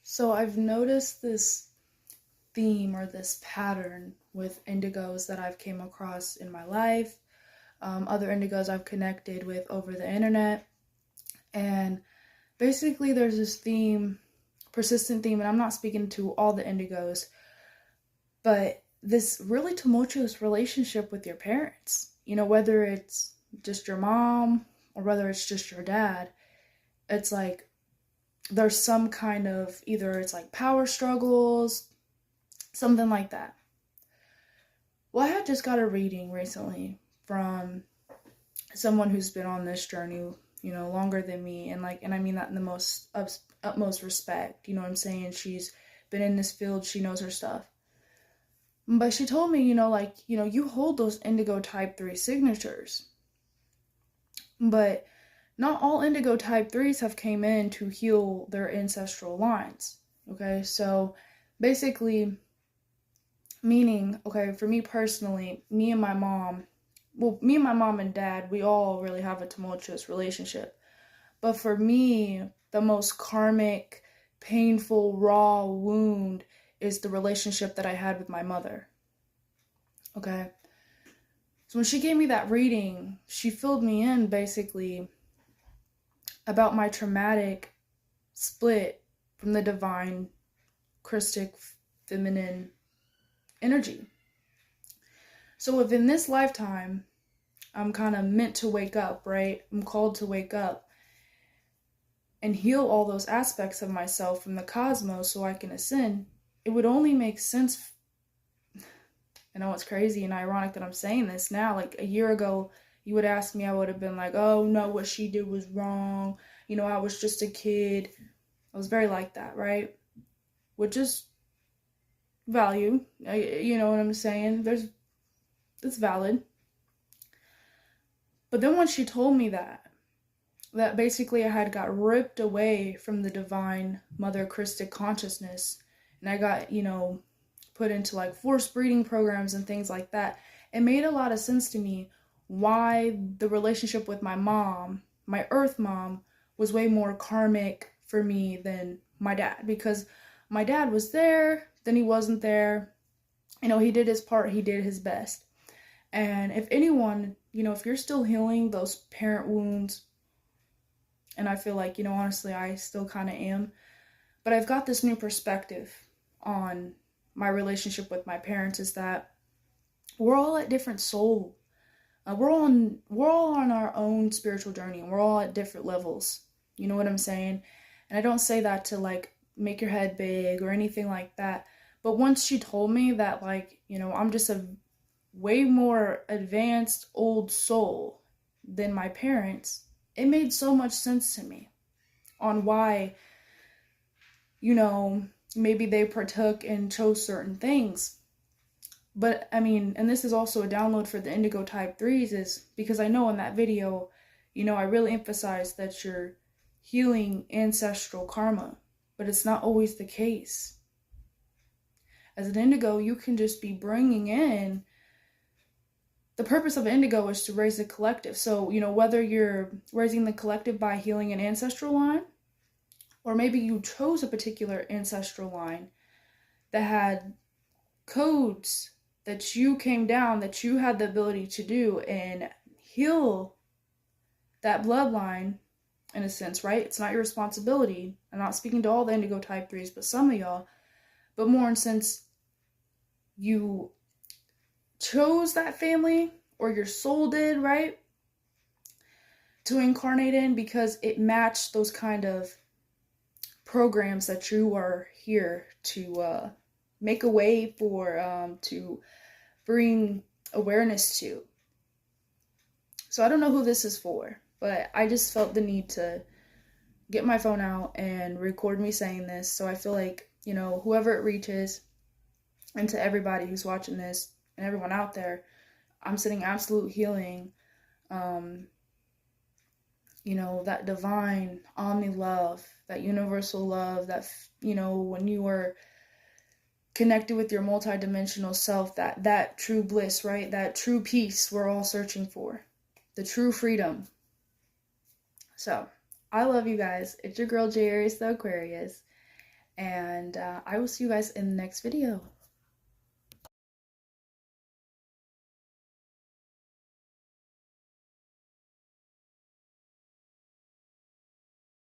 So I've noticed this theme or this pattern with indigos that I've came across in my life, other indigos I've connected with over the internet, and basically there's this theme, persistent theme, and I'm not speaking to all the indigos, but this really tumultuous relationship with your parents. Whether it's just your mom or whether it's just your dad, it's like there's some kind of either it's like power struggles, something like that. Well, I had just got a reading recently from someone who's been on this journey, longer than me, and I mean that in the most utmost respect. You know what I'm saying? She's been in this field, she knows her stuff. But she told me, you hold those indigo type 3 signatures. But not all indigo type 3s have came in to heal their ancestral lines. Okay? So basically, meaning, okay, for me personally, me and my mom and dad, we all really have a tumultuous relationship. But for me, the most karmic, painful, raw wound is the relationship that I had with my mother. Okay? So when she gave me that reading, she filled me in basically about my traumatic split from the divine, Christic, feminine energy. So if in this lifetime I'm kind of meant to wake up, right? I'm called to wake up and heal all those aspects of myself from the cosmos so I can ascend, it would only make sense. I know it's crazy and ironic that I'm saying this now. Like a year ago, you would ask me, I would have been like, oh no, what she did was wrong. I was just a kid. I was very like that, right? Which is value. You know what I'm saying? It's valid. But then when she told me that basically I had got ripped away from the divine mother Christic consciousness, and I got, put into like forced breeding programs and things like that, it made a lot of sense to me why the relationship with my mom, my earth mom, was way more karmic for me than my dad, because my dad was there, then he wasn't there. He did his part, he did his best. And if anyone, if you're still healing those parent wounds, and I feel like, honestly, I still kind of am, but I've got this new perspective on my relationship with my parents, is that we're all at different soul. We're all on our own spiritual journey, and we're all at different levels. You know what I'm saying? And I don't say that to like make your head big or anything like that. But once she told me that, like, I'm just a way more advanced old soul than my parents, it made so much sense to me on why, maybe they partook and chose certain things. But I mean, and this is also a download for the indigo type 3s, is because I know in that video, I really emphasized that you're healing ancestral karma, but it's not always the case. As an indigo, you can just be bringing in, the purpose of indigo is to raise the collective. So, whether you're raising the collective by healing an ancestral line, or maybe you chose a particular ancestral line that had codes that you came down, that you had the ability to do and heal that bloodline in a sense, right? It's not your responsibility. I'm not speaking to all the indigo type 3s, but some of y'all, but more in sense you chose that family, or your soul did, right? To incarnate in, because it matched those kind of programs that you are here to make a way for, to bring awareness to. So I don't know who this is for, but I just felt the need to get my phone out and record me saying this. So I feel like, whoever it reaches, and to everybody who's watching this and everyone out there, I'm sending absolute healing. That divine omni love, that universal love, that, when you were connected with your multidimensional self, that true bliss, right? That true peace we're all searching for, the true freedom. So I love you guys. It's your girl J Aries the Aquarius, And I will see you guys in the next video.